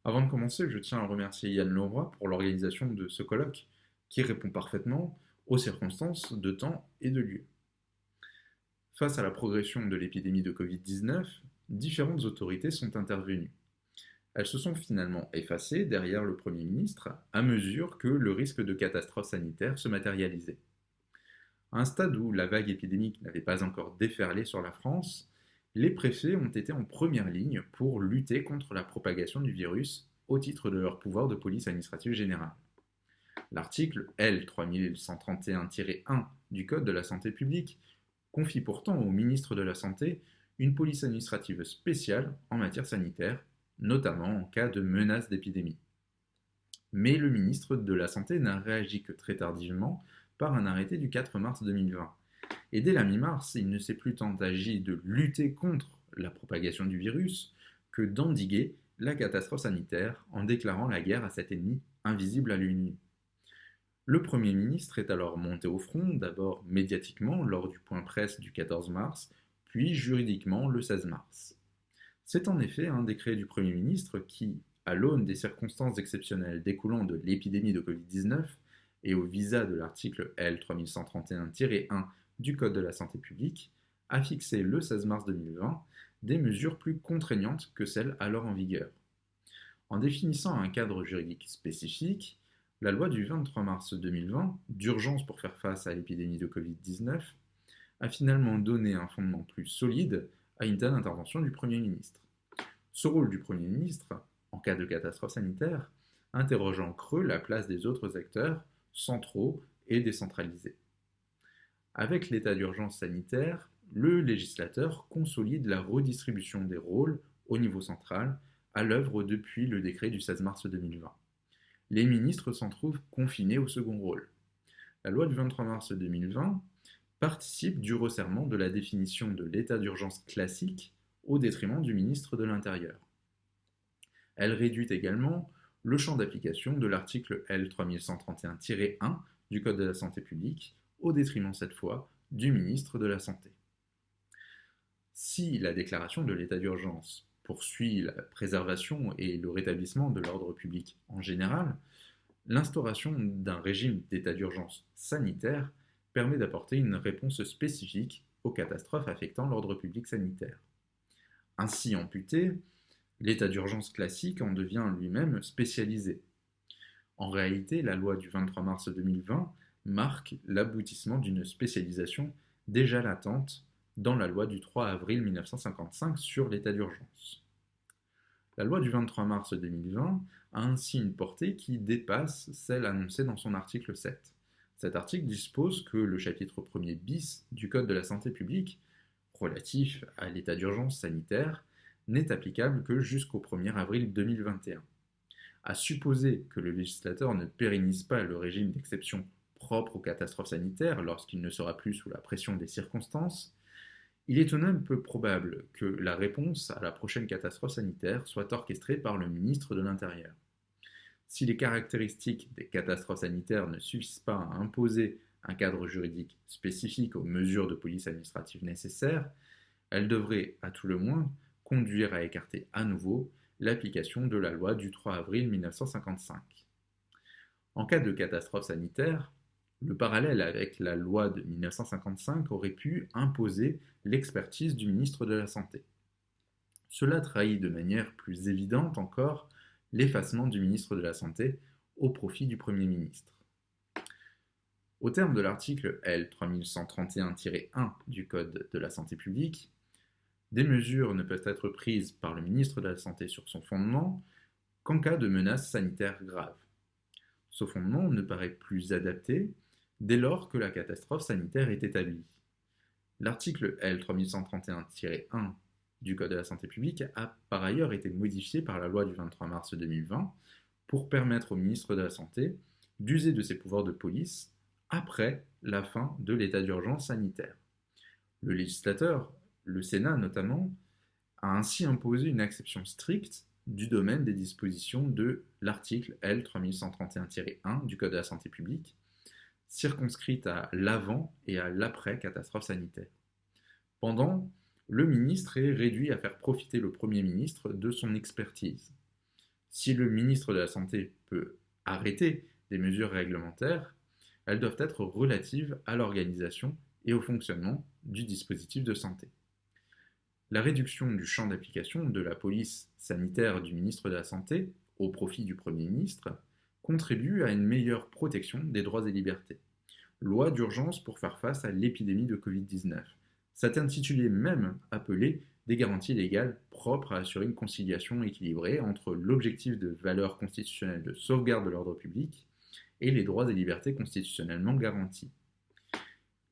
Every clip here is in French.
Avant de commencer, je tiens à remercier Yann Leroy pour l'organisation de ce colloque qui répond parfaitement aux circonstances de temps et de lieu. Face à la progression de l'épidémie de Covid-19, différentes autorités sont intervenues. Elles se sont finalement effacées derrière le Premier ministre à mesure que le risque de catastrophe sanitaire se matérialisait. À un stade où la vague épidémique n'avait pas encore déferlé sur la France, les préfets ont été en première ligne pour lutter contre la propagation du virus au titre de leur pouvoir de police administrative générale. L'article L 3131-1 du Code de la santé publique confie pourtant au ministre de la Santé une police administrative spéciale en matière sanitaire, notamment en cas de menace d'épidémie. Mais le ministre de la Santé n'a réagi que très tardivement par un arrêté du 4 mars 2020. Et dès la mi-mars, il ne s'est plus tant agi de lutter contre la propagation du virus que d'endiguer la catastrophe sanitaire en déclarant la guerre à cet ennemi invisible à l'œil nu. Le Premier ministre est alors monté au front, d'abord médiatiquement lors du point presse du 14 mars, puis juridiquement le 16 mars. C'est en effet un décret du Premier ministre qui, à l'aune des circonstances exceptionnelles découlant de l'épidémie de Covid-19 et au visa de l'article L 3131-1 du Code de la santé publique, a fixé le 16 mars 2020 des mesures plus contraignantes que celles alors en vigueur. En définissant un cadre juridique spécifique, la loi du 23 mars 2020, d'urgence pour faire face à l'épidémie de Covid-19, a finalement donné un fondement plus solide à une telle intervention du Premier ministre. Ce rôle du Premier ministre, en cas de catastrophe sanitaire, interroge en creux la place des autres acteurs, centraux et décentralisés. Avec l'état d'urgence sanitaire, le législateur consolide la redistribution des rôles au niveau central, à l'œuvre depuis le décret du 16 mars 2020. Les ministres s'en trouvent confinés au second rôle. La loi du 23 mars 2020 participe du resserrement de la définition de l'état d'urgence classique au détriment du ministre de l'Intérieur. Elle réduit également le champ d'application de l'article L 3131-1 du Code de la santé publique, au détriment cette fois du ministre de la Santé. Si la déclaration de l'état d'urgence poursuit la préservation et le rétablissement de l'ordre public en général, l'instauration d'un régime d'état d'urgence sanitaire permet d'apporter une réponse spécifique aux catastrophes affectant l'ordre public sanitaire. Ainsi amputé, l'état d'urgence classique en devient lui-même spécialisé. En réalité, la loi du 23 mars 2020 marque l'aboutissement d'une spécialisation déjà latente dans la loi du 3 avril 1955 sur l'état d'urgence. La loi du 23 mars 2020 a ainsi une portée qui dépasse celle annoncée dans son article 7. Cet article dispose que le chapitre 1er bis du Code de la santé publique, relatif à l'état d'urgence sanitaire, n'est applicable que jusqu'au 1er avril 2021. À supposer que le législateur ne pérennise pas le régime d'exception propre aux catastrophes sanitaires lorsqu'il ne sera plus sous la pression des circonstances, il est tout de même peu probable que la réponse à la prochaine catastrophe sanitaire soit orchestrée par le ministre de l'Intérieur. Si les caractéristiques des catastrophes sanitaires ne suffisent pas à imposer un cadre juridique spécifique aux mesures de police administrative nécessaires, elles devraient, à tout le moins, conduire à écarter à nouveau l'application de la loi du 3 avril 1955. En cas de catastrophe sanitaire, le parallèle avec la loi de 1955 aurait pu imposer l'expertise du ministre de la Santé. Cela trahit de manière plus évidente encore l'effacement du ministre de la Santé au profit du Premier ministre. Au terme de l'article L 3131-1 du Code de la santé publique, des mesures ne peuvent être prises par le ministre de la Santé sur son fondement qu'en cas de menace sanitaire grave. Ce fondement ne paraît plus adapté dès lors que la catastrophe sanitaire est établie. L'article L 3131-1 du Code de la santé publique a par ailleurs été modifié par la loi du 23 mars 2020 pour permettre au ministre de la Santé d'user de ses pouvoirs de police après la fin de l'état d'urgence sanitaire. Le législateur, le Sénat notamment, a ainsi imposé une exception stricte du domaine des dispositions de l'article L 3131-1 du Code de la santé publique, circonscrite à l'avant et à l'après-catastrophe sanitaire. Pendant, le ministre est réduit à faire profiter le Premier ministre de son expertise. Si le ministre de la Santé peut arrêter des mesures réglementaires, elles doivent être relatives à l'organisation et au fonctionnement du dispositif de santé. La réduction du champ d'application de la police sanitaire du ministre de la Santé au profit du Premier ministre contribue à une meilleure protection des droits et libertés. Loi d'urgence pour faire face à l'épidémie de Covid-19. Cet intitulé même appelé des garanties légales propres à assurer une conciliation équilibrée entre l'objectif de valeur constitutionnelle de sauvegarde de l'ordre public et les droits et libertés constitutionnellement garantis.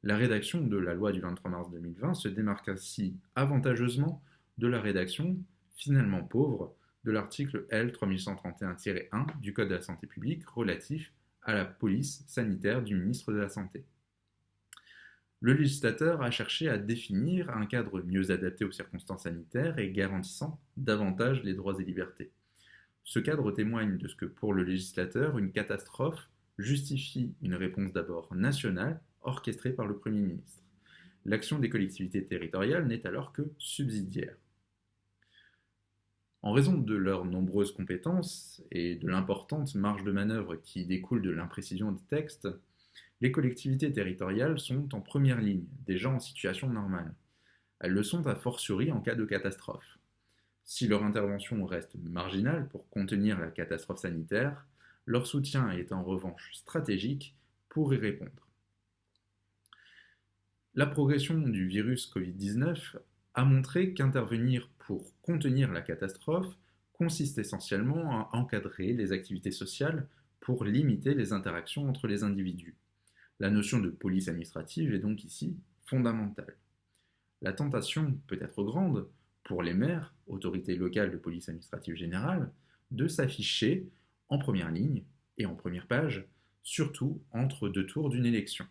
La rédaction de la loi du 23 mars 2020 se démarque ainsi avantageusement de la rédaction, finalement pauvre, de l'article L. 3131-1 du Code de la santé publique relatif à la police sanitaire du ministre de la Santé. Le législateur a cherché à définir un cadre mieux adapté aux circonstances sanitaires et garantissant davantage les droits et libertés. Ce cadre témoigne de ce que pour le législateur, une catastrophe justifie une réponse d'abord nationale orchestrée par le Premier ministre. L'action des collectivités territoriales n'est alors que subsidiaire. En raison de leurs nombreuses compétences et de l'importante marge de manœuvre qui découle de l'imprécision des textes, les collectivités territoriales sont en première ligne, déjà en situation normale. Elles le sont a fortiori en cas de catastrophe. Si leur intervention reste marginale pour contenir la catastrophe sanitaire, leur soutien est en revanche stratégique pour y répondre. La progression du virus Covid-19 a montré qu'intervenir pour contenir la catastrophe consiste essentiellement à encadrer les activités sociales pour limiter les interactions entre les individus. La notion de police administrative est donc ici fondamentale. La tentation peut être grande pour les maires, autorités locales de police administrative générale, de s'afficher en première ligne et en première page, surtout entre deux tours d'une élection.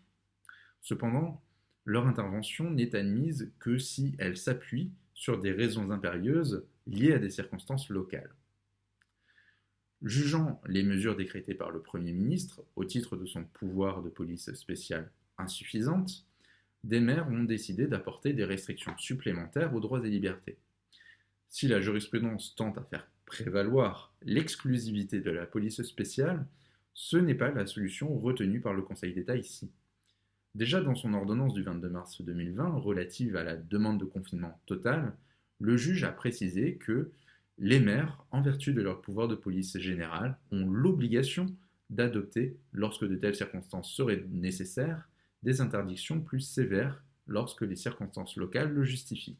Cependant, leur intervention n'est admise que si elle s'appuie sur des raisons impérieuses liées à des circonstances locales. Jugeant les mesures décrétées par le Premier ministre au titre de son pouvoir de police spéciale insuffisantes, des maires ont décidé d'apporter des restrictions supplémentaires aux droits et libertés. Si la jurisprudence tente à faire prévaloir l'exclusivité de la police spéciale, ce n'est pas la solution retenue par le Conseil d'État ici. Déjà dans son ordonnance du 22 mars 2020 relative à la demande de confinement total, le juge a précisé que les maires, en vertu de leur pouvoir de police générale, ont l'obligation d'adopter, lorsque de telles circonstances seraient nécessaires, des interdictions plus sévères lorsque les circonstances locales le justifient.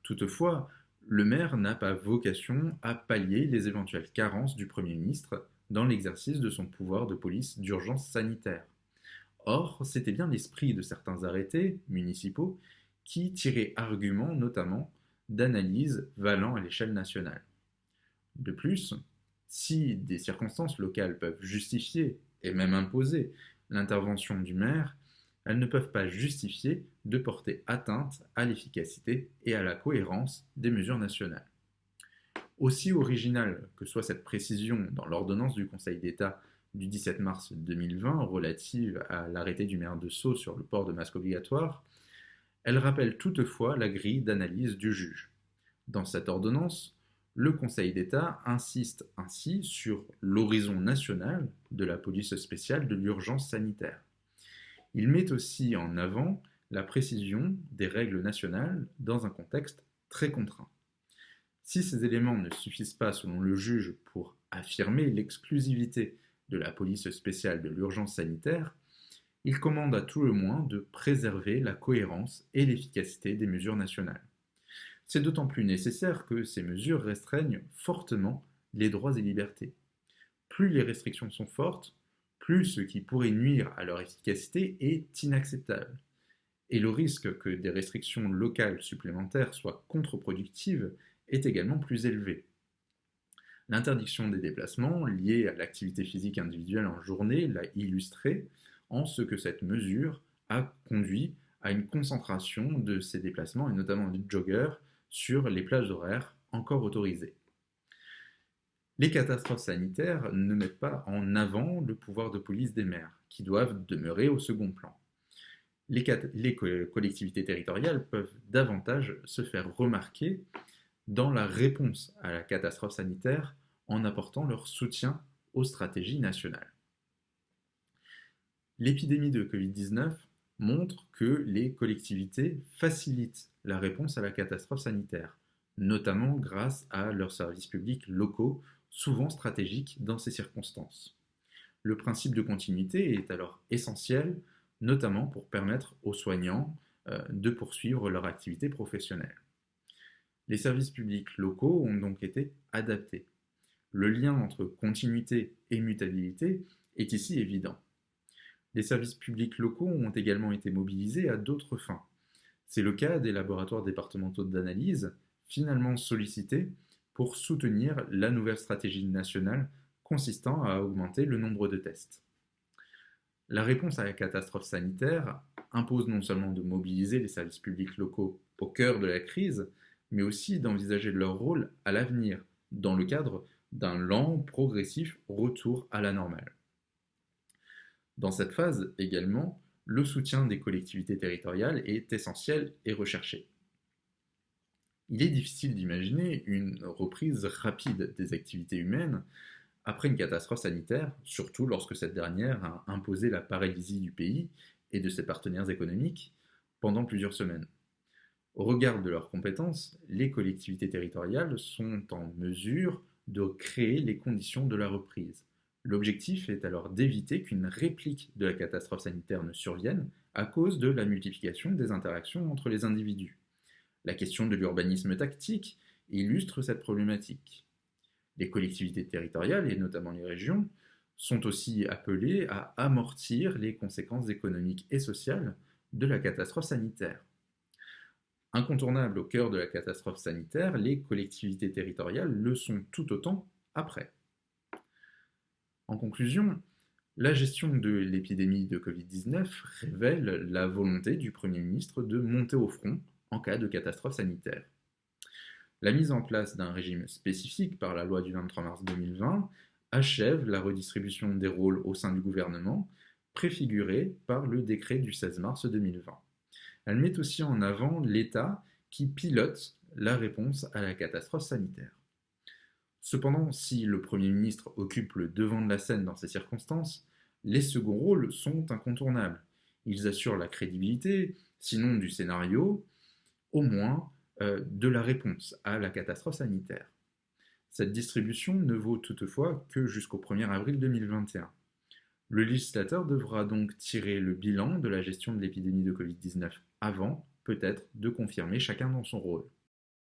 Toutefois, le maire n'a pas vocation à pallier les éventuelles carences du Premier ministre dans l'exercice de son pouvoir de police d'urgence sanitaire. Or, c'était bien l'esprit de certains arrêtés municipaux qui tiraient argument notamment d'analyses valant à l'échelle nationale. De plus, si des circonstances locales peuvent justifier et même imposer l'intervention du maire, elles ne peuvent pas justifier de porter atteinte à l'efficacité et à la cohérence des mesures nationales. Aussi originale que soit cette précision dans l'ordonnance du Conseil d'État du 17 mars 2020 relative à l'arrêté du maire de Sceaux sur le port de masque obligatoire, elle rappelle toutefois la grille d'analyse du juge. Dans cette ordonnance, le Conseil d'État insiste ainsi sur l'horizon national de la police spéciale de l'urgence sanitaire. Il met aussi en avant la précision des règles nationales dans un contexte très contraint. Si ces éléments ne suffisent pas selon le juge pour affirmer l'exclusivité de la police spéciale de l'urgence sanitaire, il commande à tout le moins de préserver la cohérence et l'efficacité des mesures nationales. C'est d'autant plus nécessaire que ces mesures restreignent fortement les droits et libertés. Plus les restrictions sont fortes, plus ce qui pourrait nuire à leur efficacité est inacceptable. Et le risque que des restrictions locales supplémentaires soient contre-productives est également plus élevé. L'interdiction des déplacements liés à l'activité physique individuelle en journée l'a illustré en ce que cette mesure a conduit à une concentration de ces déplacements, et notamment des joggeurs, sur les plages horaires encore autorisées. Les catastrophes sanitaires ne mettent pas en avant le pouvoir de police des maires, qui doivent demeurer au second plan. Les collectivités territoriales peuvent davantage se faire remarquer dans la réponse à la catastrophe sanitaire en apportant leur soutien aux stratégies nationales. L'épidémie de Covid-19 montre que les collectivités facilitent la réponse à la catastrophe sanitaire, notamment grâce à leurs services publics locaux, souvent stratégiques dans ces circonstances. Le principe de continuité est alors essentiel, notamment pour permettre aux soignants de poursuivre leur activité professionnelle. Les services publics locaux ont donc été adaptés. Le lien entre continuité et mutabilité est ici évident. Les services publics locaux ont également été mobilisés à d'autres fins. C'est le cas des laboratoires départementaux d'analyse, finalement sollicités pour soutenir la nouvelle stratégie nationale consistant à augmenter le nombre de tests. La réponse à la catastrophe sanitaire impose non seulement de mobiliser les services publics locaux au cœur de la crise, mais aussi d'envisager leur rôle à l'avenir, dans le cadre d'un lent, progressif retour à la normale. Dans cette phase également, le soutien des collectivités territoriales est essentiel et recherché. Il est difficile d'imaginer une reprise rapide des activités humaines après une catastrophe sanitaire, surtout lorsque cette dernière a imposé la paralysie du pays et de ses partenaires économiques pendant plusieurs semaines. Au regard de leurs compétences, les collectivités territoriales sont en mesure de créer les conditions de la reprise. L'objectif est alors d'éviter qu'une réplique de la catastrophe sanitaire ne survienne à cause de la multiplication des interactions entre les individus. La question de l'urbanisme tactique illustre cette problématique. Les collectivités territoriales, et notamment les régions, sont aussi appelées à amortir les conséquences économiques et sociales de la catastrophe sanitaire. Incontournables au cœur de la catastrophe sanitaire, les collectivités territoriales le sont tout autant après. En conclusion, la gestion de l'épidémie de Covid-19 révèle la volonté du Premier ministre de monter au front en cas de catastrophe sanitaire. La mise en place d'un régime spécifique par la loi du 23 mars 2020 achève la redistribution des rôles au sein du gouvernement, préfigurée par le décret du 16 mars 2020. Elle met aussi en avant l'État qui pilote la réponse à la catastrophe sanitaire. Cependant, si le Premier ministre occupe le devant de la scène dans ces circonstances, les seconds rôles sont incontournables. Ils assurent la crédibilité, sinon du scénario, au moins de la réponse à la catastrophe sanitaire. Cette distribution ne vaut toutefois que jusqu'au 1er avril 2021. Le législateur devra donc tirer le bilan de la gestion de l'épidémie de Covid-19 avant, peut-être, de confirmer chacun dans son rôle.